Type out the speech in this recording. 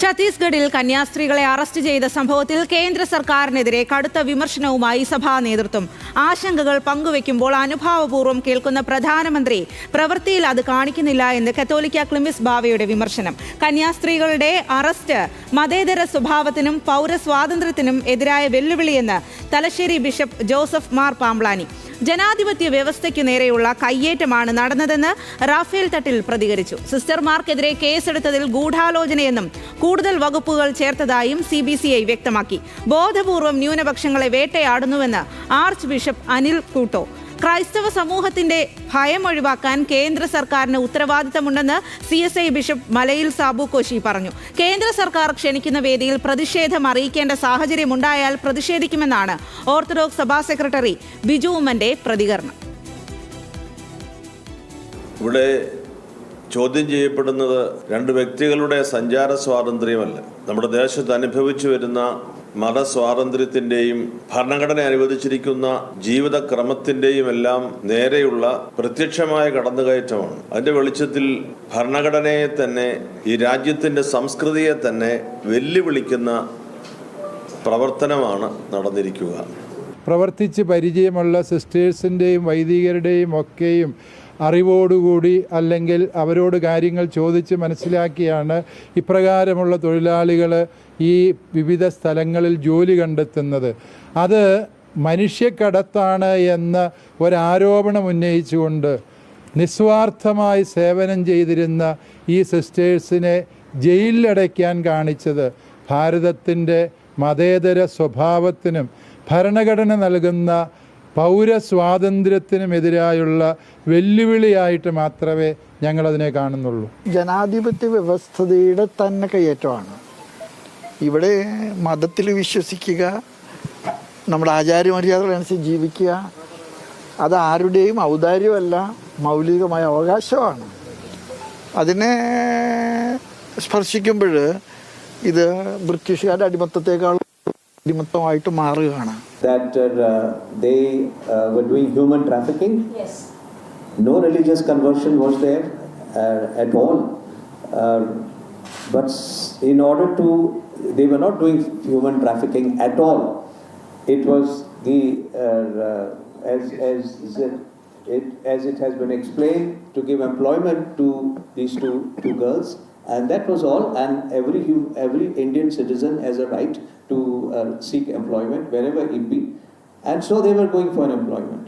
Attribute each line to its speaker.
Speaker 1: ഛത്തീസ്ഗഡിൽ കന്യാസ്ത്രീകളെ അറസ്റ്റ് ചെയ്ത സംഭവത്തിൽ കേന്ദ്ര സർക്കാരിനെതിരെ കടുത്ത വിമർശനവുമായി സഭാ നേതൃത്വം. ആശങ്കകൾ പങ്കുവയ്ക്കുമ്പോൾ അനുഭാവപൂർവ്വം കേൾക്കുന്ന പ്രധാനമന്ത്രി പ്രവൃത്തിയിൽ അത് കാണിക്കുന്നില്ല എന്ന് കത്തോലിക്ക ക്ലിമിസ് ബാവയുടെ വിമർശനം. കന്യാസ്ത്രീകളുടെ അറസ്റ്റ് മതേതര സ്വഭാവത്തിനും പൗരസ്വാതന്ത്ര്യത്തിനും എതിരായ വെല്ലുവിളിയെന്ന് തലശ്ശേരി ബിഷപ്പ് ജോസഫ് മാർ പാംബ്ലാനി. ജനാധിപത്യ വ്യവസ്ഥയ്ക്കു നേരെയുള്ള കയ്യേറ്റമാണ് നടന്നതെന്ന് റാഫേൽ തട്ടിൽ പ്രതികരിച്ചു. സിസ്റ്റർമാർക്കെതിരെ കേസെടുത്തതിൽ ഗൂഢാലോചനയെന്നും കൂടുതൽ വകുപ്പുകൾ ചേർത്തതായും CBCI വ്യക്തമാക്കി. ബോധപൂർവം ന്യൂനപക്ഷങ്ങളെ വേട്ടയാടുന്നുവെന്ന് ആർച്ച് ബിഷപ്പ് അനിൽ കൂട്ടോ. ക്രൈസ്തവ സമൂഹത്തിന്റെ ഭയം ഒഴിവാക്കാൻ കേന്ദ്ര സർക്കാരിന് ഉത്തരവാദിത്തമുണ്ടെന്ന് CSI ബിഷപ്പ് മലയിൽ സാബു കോശി പറഞ്ഞു. കേന്ദ്ര സർക്കാർ ക്ഷണിക്കുന്ന വേദിയിൽ പ്രതിഷേധം അറിയിക്കേണ്ട സാഹചര്യമുണ്ടായാൽ പ്രതിഷേധിക്കുമെന്നാണ് ഓർത്തഡോക്സ് സഭാ സെക്രട്ടറി ബിജു ഉമ്മന്റെ പ്രതികരണം.
Speaker 2: ഇവിടെ ചോദ്യം ചെയ്യപ്പെടുന്നത് രണ്ട് വ്യക്തികളുടെ സഞ്ചാര സ്വാതന്ത്ര്യമല്ല, നമ്മുടെ ദേശത്ത് അനുഭവിച്ചു വരുന്ന മതസ്വാതന്ത്ര്യത്തിന്റെയും ഭരണഘടന അനുവദിച്ചിരിക്കുന്ന ജീവിതക്രമത്തിന്റെയും എല്ലാം നേരെയുള്ള പ്രത്യക്ഷമായ കടന്നുകയറ്റമാണ്. അതിന്റെ വെളിച്ചത്തിൽ ഭരണഘടനയെ തന്നെ, ഈ രാജ്യത്തിന്റെ സംസ്കൃതിയെ തന്നെ വെല്ലുവിളിക്കുന്ന പ്രവർത്തനമാണ് നടന്നിരിക്കുക.
Speaker 3: പ്രവർത്തിച്ച് പരിചയമുള്ള സിസ്റ്റേഴ്സിൻ്റെയും വൈദികരുടെയും ഒക്കെയും അറിവോടുകൂടി അല്ലെങ്കിൽ അവരോട് കാര്യങ്ങൾ ചോദിച്ച് മനസ്സിലാക്കിയാണ് ഇപ്രകാരമുള്ള തൊഴിലാളികൾ ഈ വിവിധ സ്ഥലങ്ങളിൽ ജോലി കണ്ടെത്തുന്നത്. അത് മനുഷ്യക്കടത്താണ് എന്ന ഒരാരോപണം ഉന്നയിച്ചുകൊണ്ട് നിസ്വാർത്ഥമായി സേവനം ചെയ്തിരുന്ന ഈ സിസ്റ്റേഴ്സിനെ ജയിലിലടയ്ക്കാൻ കാണിച്ചത് ഭാരതത്തിൻ്റെ മതേതര സ്വഭാവത്തിനും ഭരണഘടന നൽകുന്ന പൗരസ്വാതന്ത്ര്യത്തിനുമെതിരായുള്ള വെല്ലുവിളിയായിട്ട് മാത്രമേ ഞങ്ങളതിനെ കാണുന്നുള്ളൂ.
Speaker 4: ജനാധിപത്യ വ്യവസ്ഥയുടെ തന്നെ കയ്യേറ്റമാണ്. ഇവിടെ മതത്തിൽ വിശ്വസിക്കുക, നമ്മുടെ ആചാര്യമര്യാദകളനുസരിച്ച് ജീവിക്കുക, അത് ആരുടെയും ഔദാര്യമല്ല, മൗലികമായ അവകാശമാണ്. അതിനെ സ്പർശിക്കുമ്പോൾ ഇത് ബ്രിട്ടീഷുകാരുടെ അടിമത്തത്തെക്കാൾ അടിമത്തമായിട്ട് മാറുകയാണ്.
Speaker 5: That they were doing human trafficking.
Speaker 6: Yes.
Speaker 5: No religious conversion was there at all. But in order to, they were not doing human trafficking at all. It was the as it has been explained, to give employment to these two girls, and that was all. And every Indian citizen has a right to seek employment wherever it be, and so they were going for employment.